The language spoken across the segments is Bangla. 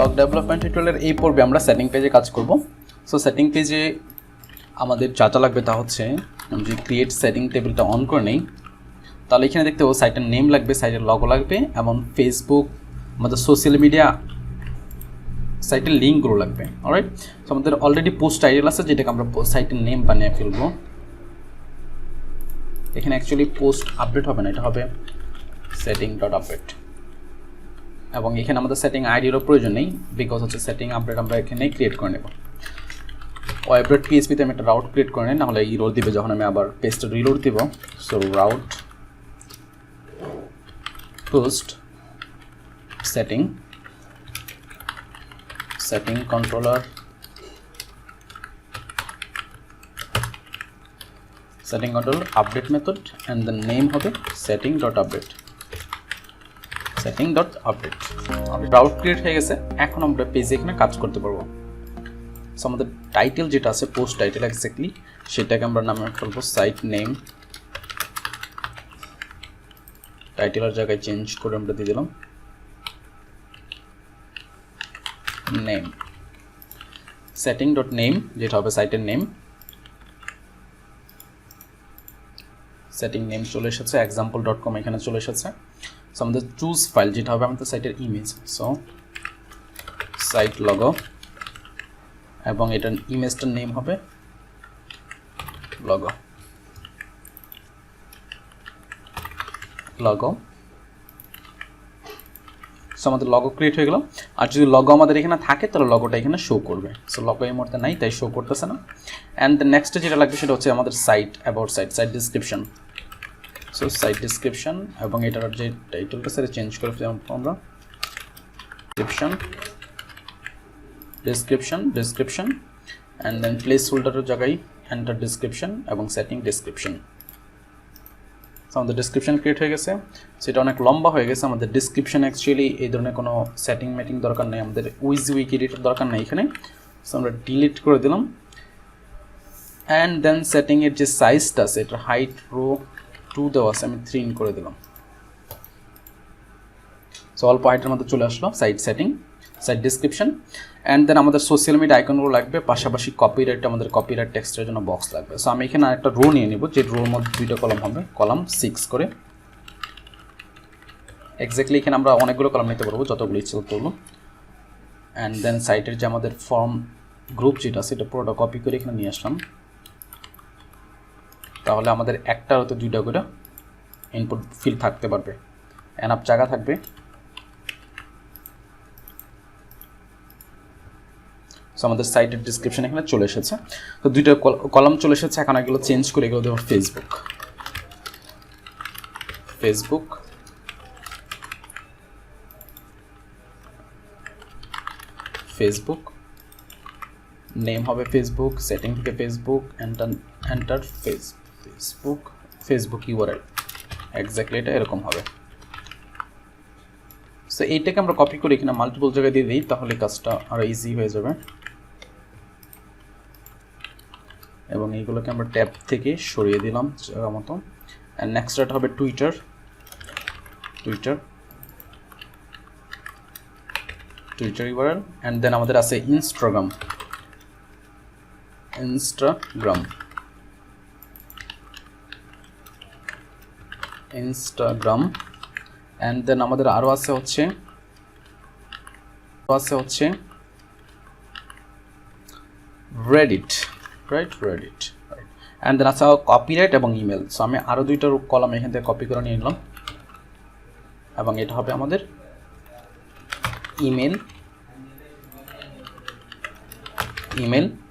ব্লগ ডেভেলপমেন্ট টিউটোরিয়ালের এই পর্বে আমরা সেটিং পেজে কাজ করব। সো সেটিং পেজে আমাদের যা যা লাগবে তা হচ্ছে যে ক্রিয়েট সেটিং টেবিলটা অন করে নেই, তাহলে এখানে দেখতে পাবো সাইটের নেম লাগবে, সাইটের লগো লাগবে এবং ফেসবুক আমাদের সোশ্যাল মিডিয়া সাইটের লিঙ্কগুলো লাগবে। অলরাইট, সো আমাদের অলরেডি পোস্ট টাইটেল আছে যেটাকে আমরা সাইটের নেম বানিয়ে ফেলবো। এখানে অ্যাকচুয়ালি পোস্ট আপডেট হবে না, এটা হবে সেটিং ডট আপডেট এবং এখানে আমাদের সেটিং আইডিরও প্রয়োজন নেই বিকজ হচ্ছে সেটিং আপডেট আমরা এখানে ক্রিয়েট করে নেব। ওয়েবডট পিএইচপিতে আমি একটা রাউট ক্রিয়েট করে নিই, নাহলে ইরোর দিবে যখন আমি আবার পেজটা রিলোড দিব। So route post setting controller update method and the name হবে setting dot update route create হয়ে গেছে। এখন আমরা পেজে এখানে কাজ করতে পারবো। সো আমাদের টাইটেল যেটা আছে পোস্ট টাইটেল এক্স্যাক্টলি সেটাকে আমরা নামে ফেলবো সাইট নেম। টাইটেলের জায়গায় চেঞ্জ করে আমরা দিয়ে দিলাম নেম, সেটিং ডট নেম যেটা হবে সাইটের নেম। সেটিং নেম চলে এসেছে, example.com এখানে চলে এসেছে। সো আমাদের চুজ ফাইল যেটা হবে আমাদের সাইটের ইমেজ, সো সাইট লগো এবং এটার ইমেজটার নেম হবে লগো। সো আমাদের লগো ক্রিয়েট হয়ে গেল। আর যদি লগো আমাদের এখানে থাকে তাহলে লগোটা এখানে শো করবে। সো লগো এই মুহূর্তে নাই তাই শো করতেছে না। অ্যান্ড দ্য নেক্সট যেটা লাগবে সেটা হচ্ছে আমাদের site about site description. So site description এবং এটার যে টাইটেলটা সেটা চেঞ্জ করে আমরা ডিসক্রিপশন অ্যান্ড দেন প্লেস হোল্ডারের জায়গায় এন্টার ডিসক্রিপশন এবং সেটিং ডিসক্রিপশন। সো আমাদের ডিসক্রিপশন ক্রিয়েট হয়ে গেছে। সেটা অনেক লম্বা হয়ে গেছে। আমাদের ডিসক্রিপশন অ্যাকচুয়ালি এই ধরনের কোনো সেটিং দরকার নেই, আমাদের উইক এডিটর দরকার নেই এখানে। সো আমরা ডিলিট করে দিলাম। অ্যান্ড দেন সেটিংয়ের যে সাইজটা আছে এটার হাইট রো 2 দেওয়া আছে, আমি 3 করে দিলাম। সো অল্প হাইটের মধ্যে চলে আসলো সাইট ডিসক্রিপশন। অ্যান্ড দেন আমাদের সোশ্যাল মিডিয়া আইকনগুলো লাগবে, পাশাপাশি আমাদের কপিরাইট টেক্সটের জন্য বক্স লাগবে। সো আমি এখানে একটা রো নিয়ে নেব, যে রোর মধ্যে 2টা কলাম হবে, কলাম 6 করে। এক্স্যাক্টলি এখানে আমরা অনেকগুলো কলাম নিতে পারবো, যতগুলো ইচ্ছে করবো। অ্যান্ড দেন সাইটের যে আমাদের ফর্ম গ্রুপ যেটা আছে এটা পুরোটা কপি করে এখানে নিয়ে আসলাম। তাহলে আমাদের একটার হতে 2টা করে ইনপুট ফিল্ড থাকতে পারবে, এনাফ জায়গা থাকবে। সো আমাদের সাইটের ডিসক্রিপশন এখানে চলে এসেছে। তো 2টা কলাম চলে এসেছে। এখন এগুলো চেঞ্জ করে এগুলো দেবো ফেসবুক নেম হবে ফেসবুক, সেটিং থেকে Facebook, enter Facebook URL exactly এটা এরকম হবে। সো এইটাকে আমরা কপি করে এখানে মাল্টিপল জায়গায় দিয়ে দিই, তাহলে কাজটা আরো ইজি হয়ে যাবে। এবং এইগুলোকে আমরা ট্যাব থেকে সরিয়ে দিলাম জায়গা মতো। অ্যান্ড নেক্সট এটা হবে টুইটার ইউআরএল। অ্যান্ড দেন আমাদের আছে ইনস্টাগ্রাম অ্যান্ড দেন আমাদের আরও আছে হচ্ছে রেডিট অ্যান্ড দেন আছে কপিরাইট এবং ইমেল। সো আমি আরও 2টা কলাম এখান থেকে কপি করে নিয়ে নিলাম এবং এটা হবে আমাদের ইমেল।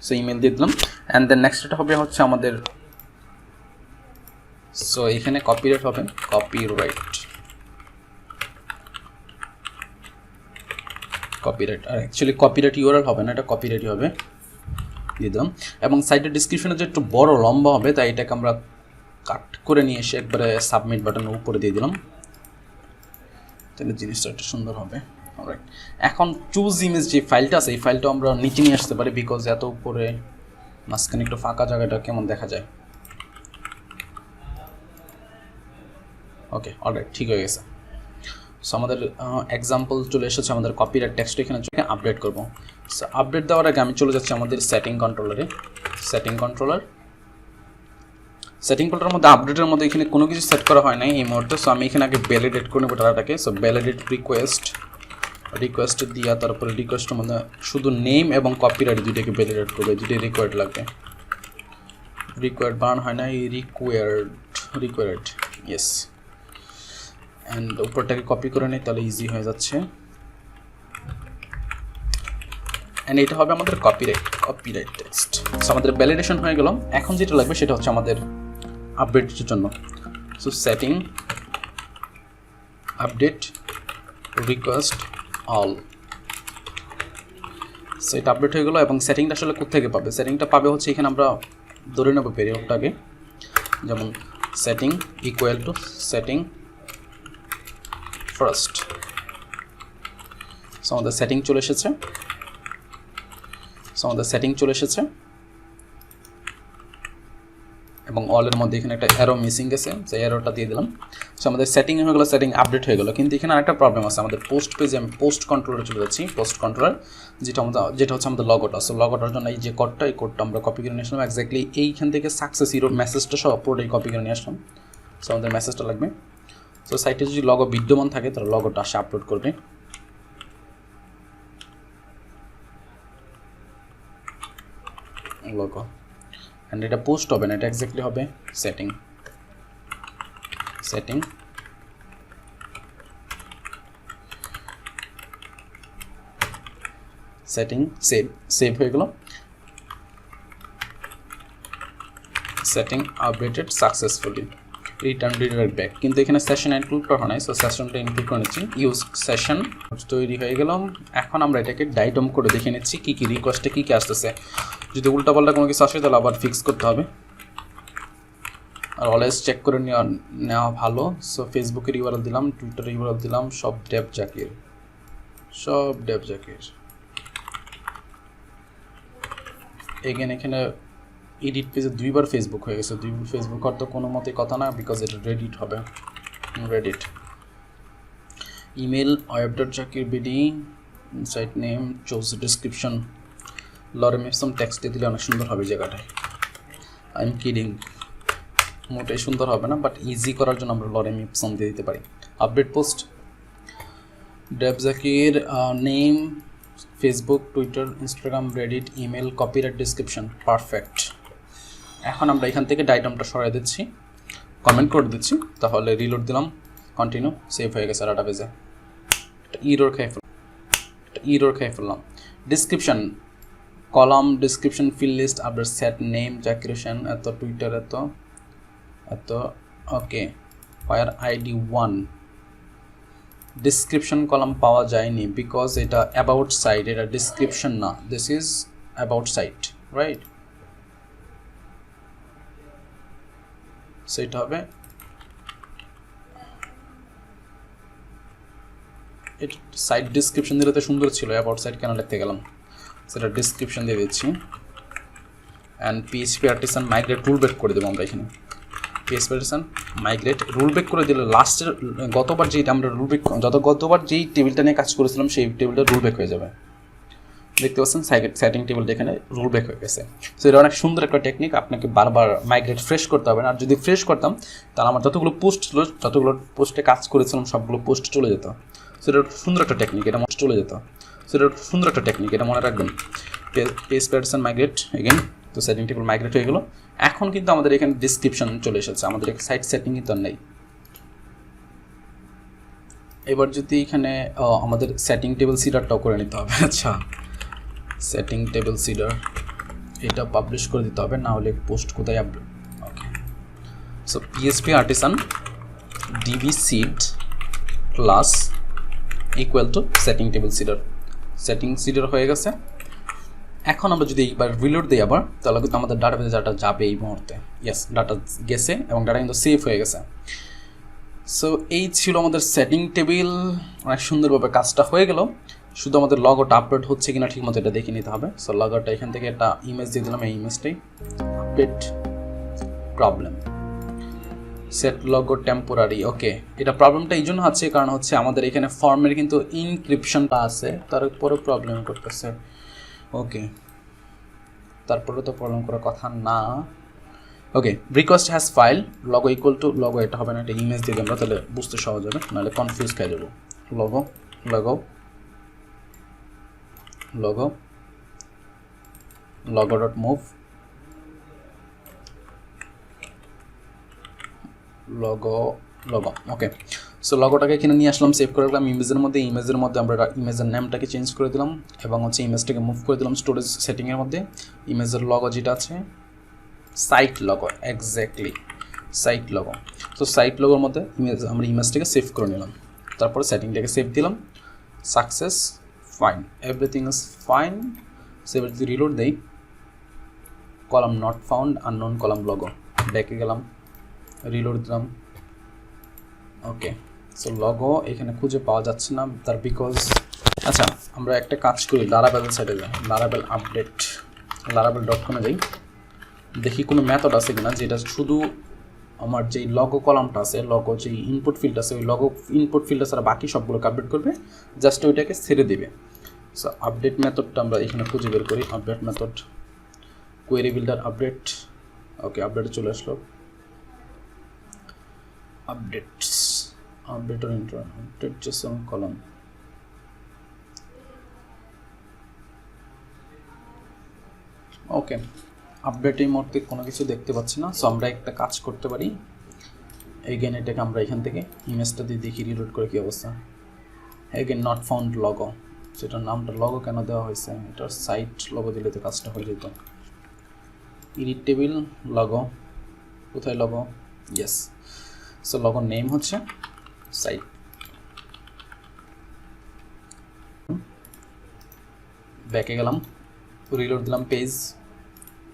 সো ইমেল দিয়ে দিলাম। অ্যান্ড দেন নেক্সট এটা হবে হচ্ছে আমাদের, সো এখানে কপিরাইট হবে কপিরাইট আর অ্যাকচুয়ালি কপিরাইট ইউআরএল হবে না, এটা কপিরাইটই হবে, দিয়ে দিলাম। এবং সাইটের ডিসক্রিপশনে যে একটু বড় লম্বা হবে তাই এটাকে আমরা কাট করে নিয়ে এসে একবারে সাবমিট বাটনের উপরে দিয়ে দিলাম, তাহলে জিনিসটা একটু সুন্দর হবে। অলরাইট, এখন চুজ ইমেজ যে ফাইলটা আছে এই ফাইলটা আমরা নিচে নিয়ে আসতে পারি বিকজ এত উপরে মাঝখানে একটু ফাঁকা জায়গাটা কেমন দেখা যায়। ওকে, অলরাইট, ঠিক হয়ে গেছে। সো আমাদের এক্সাম্পল চলে এসেছে, আমাদের কপিরাইট টেক্সট এখানে চলে আপডেট করব। সো আপডেট দেওয়ার আগে আমি চলে যাচ্ছি আমাদের সেটিং কন্ট্রোলারে। সেটিং কন্ট্রোলার মধ্যে আপডেটের মধ্যে এখানে কোনো কিছু সেট করা হয় নাই এই মুহূর্তে। সো আমি এখানে আগে ভ্যালিডেট করে নেবো ডাটাটাকে। সো ভ্যালিডেট রিকোয়েস্ট দিয়া তারপরে রিকোয়েস্টের মধ্যে শুধু নেম এবং কপিরাইট দুইটাকে ভ্যালিডেট করবে, দুইটাই রিকোয়ার্ড লাগবে। রিকোয়ার্ড বানানো হয় না, এই রিকোয়ার্ড ইয়েস। অ্যান্ড উপরটাকে কপি করে নিই, তাহলে ইজি হয়ে যাচ্ছে। অ্যান্ড এটা হবে আমাদের কপিরাইট টেক্সট। সো আমাদের ভ্যালিডেশন হয়ে গেল। এখন যেটা লাগবে সেটা হচ্ছে আমাদের আপডেটের জন্য। So setting update request all. So এটা আপডেট হয়ে গেল। এবং সেটিংটা আসলে কোথেকে পাবে? সেটিংটা পাবে হচ্ছে এখানে আমরা ধরে নেব ভেরিয়েবলটাকে, যেমন setting equal to setting first. So আমাদের সেটিং চলে এসেছে এবং অলের মধ্যে এখানে একটা অ্যারো মিসিং গেছে, যে অ্যারোটা দিয়ে দিলাম। সো আমাদের সেটিং হয়ে গেলো, সেটিং আপডেট হয়ে গেলো। কিন্তু এখানে আরেকটা প্রবলেম আছে, আমাদের পোস্ট পেজে আমি পোস্ট কন্ট্রোলারে চলে যাচ্ছি। পোস্ট কন্ট্রোলার যেটা হচ্ছে আমাদের লগোটা। সো লগোটার জন্য এই যে কোডটা, এই কোডটা আমরা কপি করে নিয়ে আসলাম এক্স্যাক্টলি এইখান থেকে সাকসেস হিরো মেসেজটা সব পুরোটাই কপি করে নিয়ে আসলাম। সো আমাদের মেসেজটা লাগবে। সো সাইটে যদি লগো বিদ্যমান থাকে তাহলে লগোটা আসে আপলোড করবে। লগো অ্যান্ড এটা পোস্ট হবে না, এটা এক্স্যাক্টলি হবে সেটিং সেভ হয়ে গেল। Setting updated successfully, return redirect back. কিন্তু এখানে সেশন ইনক্লুড করা নাই, সো সেশনটা ইনক্লুড করে নিচ্ছি। ইউজ সেশন তৈরি হয়ে গেলাম। এখন আমরা এটাকে ডাইটম করে দেখে নিচ্ছি কী কী রিকোয়েস্টে কী কী আসতেছে। যদি উল্টাপাল্টা কোনো কিছু আসে তাহলে আবার ফিক্স করতে হবে, আর অলওয়েজ চেক করে নেওয়া ভালো। সো ফেসবুকের ইউআরএল দিলাম, টুইটারের ইউআরএল দিলাম, সব ডেভ জাকির। এগেন এখানে এডিট পেজে দুইবার ফেসবুক হয়ে গেছে, দুইবার ফেসবুক আর তো কোনো মতে কথা না, বিকজ এটা রেডিট হবে। রেডিট email oif.zakir.bd, site name, choose description, lorem ipsum text দিলে অনেক সুন্দর হবে জায়গাটায়। আই এম কিডিং, মোটেই সুন্দর হবে না, বাট ইজি করার জন্য আমরা লরেম ইপসম দিয়ে দিতে পারি। Update post Dave Zakir, name, Facebook, Twitter, Instagram, Reddit, email, copyright, description. Perfect. এখন আমরা এখান থেকে ডাইটমটা সরাই দিচ্ছি, কমেন্ট করে দিচ্ছি, তাহলে রিলোড দিলাম, কন্টিনিউ, সেভ হয়ে গেছে ডাটা পেজে। ইরোর খেয়ে ফেললাম। Description column, description, fill list, update, set name, Zakir Hossain, এত, টুইটার এত, okay, fire ID 1। Description column পাওয়া যায়নি বিকজ এটা অ্যাবাউট সাইট, এটা ডিসক্রিপশন না, this is about site, right? সেটা হবে এটা সাইট ডিসক্রিপশন দিলে তো সুন্দর ছিল, অ্যাবাউট সাইট কেন লিখতে গেলাম? সেটা ডিসক্রিপশন দিয়ে দিচ্ছি। And PHP artisan migrate rollback করে দেবো আমরা এখানে। PHP artisan migrate rollback করে দিলে লাস্টের গতবার যেই টেবিলটা নিয়ে কাজ করেছিলাম সেই টেবিলটা রুল ব্রেক হয়ে যাবে। দেখতে পাচ্ছেন সেটিং টেবিলটা এখানে রুল ব্রেক হয়ে গেছে। সো এটা অনেক সুন্দর একটা টেকনিক, আপনাকে বারবার মাইগ্রেট ফ্রেশ করতে হবে না। আর যদি ফ্রেশ করতাম তাহলে আমার যতগুলো পোস্ট ছিল, যতগুলো পোস্টে কাজ করেছিলাম সবগুলো পোস্ট চলে যেত। সেটা সুন্দর একটা টেকনিক, এটা মনে রাখবেন। পিএইচপি আর্টিসান মাইগ্রেট এগেন, তো সেটিং টেবিল মাইগ্রেট হয়ে গেলো। এখন কিন্তু আমাদের এখানে ডিসক্রিপশন চলে এসেছে, আমাদের সাইট সেটিং কিন্তু আর নেই। এবার যদি এখানে আমাদের সেটিং টেবিল সিডারটাও করে নিতে হবে। আচ্ছা, সেটিং টেবিল সিডার এটা পাবলিশ করে দিতে হবে, না হলে পোস্ট কোথায় update. Okay, so PHP artisan DB seed class equal to setting table seeder হয়ে গেছে। এখন আমরা যদি এইবার রিলোড দিই আবার, তাহলে কিন্তু আমাদের ডাটাবেজে ডাটা যাবে এই মুহূর্তে। ইয়েস, ডাটা গেছে এবং ডাটা কিন্তু সেভ হয়ে গেছে। সো এই ছিল আমাদের সেটিং টেবিল, অনেক সুন্দরভাবে কাজটা হয়ে গেল। শুধু আমাদের লগোটা আপলোড হচ্ছে কিনা ঠিক মতো এটা দেখে নিতে হবে। সো লগোটা এখান থেকে একটা ইমেজ দিয়ে দিলাম, এই ইমেজটাই update problem. Set logo temporary. Okay, এটা প্রবলেমটা এই জন্য হচ্ছে কারণ হচ্ছে আমাদের এখানে ফর্মের কিন্তু ইনক্রিপশনটা আছে, তারপরে প্রবলেম করতেছে। ওকে, তারপরে তো প্রবলেম করার কথা না। Okay, request has file logo equal to logo, এটা হবে না, একটা ইমেজ দিয়ে আমরা, তাহলে বুঝতে সহজ হবে, নাহলে কনফিউজ খেয়ে যাবো। Logo logo logo logo dot move logo logo. Okay, so লগোটাকে এখানে নিয়ে আসলাম, সেভ করে রাখলাম ইমেজের মধ্যে। ইমেজের মধ্যে আমরা ইমেজের নেমটাকে চেঞ্জ করে দিলাম এবং হচ্ছে ইমেজটাকে মুভ করে দিলাম স্টোরেজ সেটিংয়ের মধ্যে। ইমেজের লগো যেটা আছে site logo, exactly site logo. তো সাইট লগোর মধ্যে আমরা ইমেজটাকে সেভ করে নিলাম, তারপরে সেটিংটাকে সেভ দিলাম, success, fine, everything is fine. Save যদি রিলোড দেই, column not found, unknown column logo, ব্যাকে গেলাম, রিলোড দিলাম। ওকে, সো লগো এখানে খুঁজে পাওয়া যাচ্ছে না, তার বিকজ আচ্ছা আমরা একটা কাজ করি, লারাবেল সাইডে যাই, লারাবেল আপডেট, লারাবেল .com-এ যাই, দেখি কোনো মেথড আছে কিনা যেটা শুধু আমার যেই লগো কলামটা আছে, লগো যেই ইনপুট ফিল্ড আছে, ওই লগো ইনপুট ফিল্ডটা ছাড়া বাকি সবগুলোকে আপডেট করবে, জাস্ট ওইটাকে ছেড়ে দেবে। সো আপডেট মেথডটা আমরা এখানে খুঁজে বের করি, update method, query builder update. Okay, আপডেটে চলে আসলো, updates, update or intro, update JSON column. Okay, update এই মুহূর্তে কোনো কিছু দেখতে পাচ্ছি না। সো আমরা একটা কাজ করতে পারি, এগেন এটাকে আমরা এখান থেকে ইমেজটা দিয়ে দেখি রিলোড করে কী অবস্থা। এগেন নট ফাউন্ড লগো, সেটার নামটা লগো কেন দেওয়া হয়েছে, এটার সাইট লগো দিলে তো কাজটা হয়ে যেত। এডিট টেবিল লগো, কোথায় logo, yes. So logo name হচ্ছে সাইট, ব্যাকে গেলাম, রিলোড দিলাম পেজ,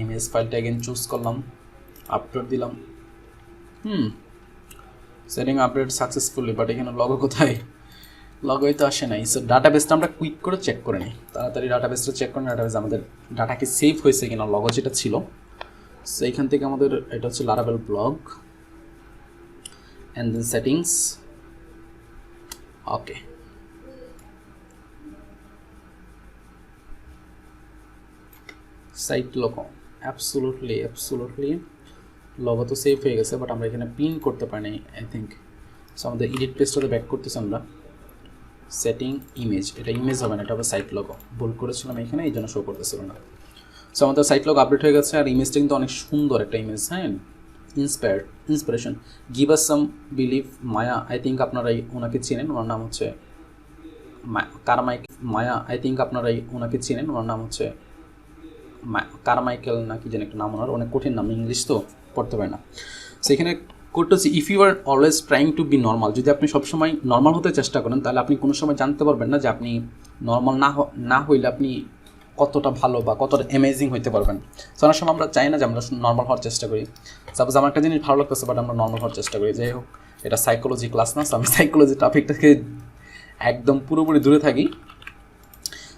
ইমেজ ফাইলটা এগেন চুজ করলাম, আপলোড দিলাম, সেটিং আপডেট সাকসেসফুলি, বাট এখানে লগো কোথায়, লগোই তো আসে নাই। সো ডাটাবেসটা আমরা কুইক করে চেক করে নিই, তাড়াতাড়ি ডাটাবেসটা চেক করে নিই, ডাটাবেস আমাদের ডাটা কি সেভ হয়েছে কিনা, লগো যেটা ছিল। সো এইখান থেকে আমাদের এটা হচ্ছে লারাবেল blog, and then settings. Okay, site logo, absolutely logo তো সেভ হয়ে গেছে, বাট আমরা এখানে পিন করতে পারি, আই থিঙ্ক। সো আমাদের এডিট পেজটাতে ব্যাক করতেছি আমরা, সেটিং ইমেজ, এটা ইমেজ হবে না, এটা হবে সাইট লগো, ভুল করেছিলাম এখানে, এই জন্য শো করতেছিল না। সো আমাদের সাইট লগো আপডেট হয়ে গেছে, আর ইমেজটা কিন্তু অনেক সুন্দর একটা ইমেজ, হ্যাঁ, inspiration, give us some believe, Maya, I think আপনারা ওনাকে চেনেন, ওনার নাম হচ্ছে মায়া, আই থিঙ্ক আপনারা ওনাকে চেনেন, ওনার নাম হচ্ছে কারমাইকেল নাকি যেন একটা নাম, ওনার অনেক কঠিন নাম, ইংলিশ তো পড়তে পারে না। সেখানে করতে হচ্ছে, if you are always trying to be normal, যদি আপনি সবসময় নর্মাল হতে চেষ্টা করেন, তাহলে আপনি কোনো সময় জানতে পারবেন না যে আপনি নর্মাল না হইলে আপনি কতটা ভালো বা কতটা অ্যামেজিং হইতে পারবেন। সো অনেক সময় আমরা চাই না যে আমরা নর্মাল হওয়ার চেষ্টা করি, সাপোজ আমার একটা জিনিস ভালো লাগতেছে, বাট আমরা নর্মাল হওয়ার চেষ্টা করি। যাই হোক, এটা সাইকোলজি ক্লাস না, আমি সাইকোলজি টপিকটাকে একদম পুরোপুরি দূরে থাকি।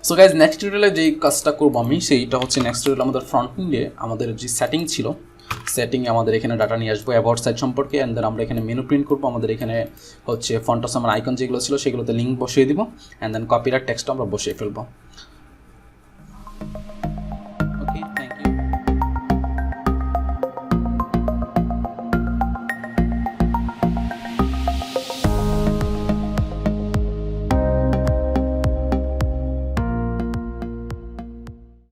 সো গাইজ, নেক্সট টিউটোরিয়ালে যেই কাজটা করবো আমি, সেইটা হচ্ছে নেক্সট টিউটোরিয়াল আমাদের ফ্রন্ট এন্ডে আমাদের যে সেটিং ছিল, সেটিংয়ে আমাদের এখানে ডাটা নিয়ে আসবো অ্যাবাউট সাইট সম্পর্কে, অ্যান্ড দেন আমরা এখানে মেনু প্রিন্ট করবো, আমাদের এখানে হচ্ছে ফন্ট আমার আইকন যেগুলো ছিল সেগুলোতে লিঙ্ক বসিয়ে দিব, অ্যান্ড দেন কপিরাইট টেক্সটটা আমরা বসিয়ে ফেলবো।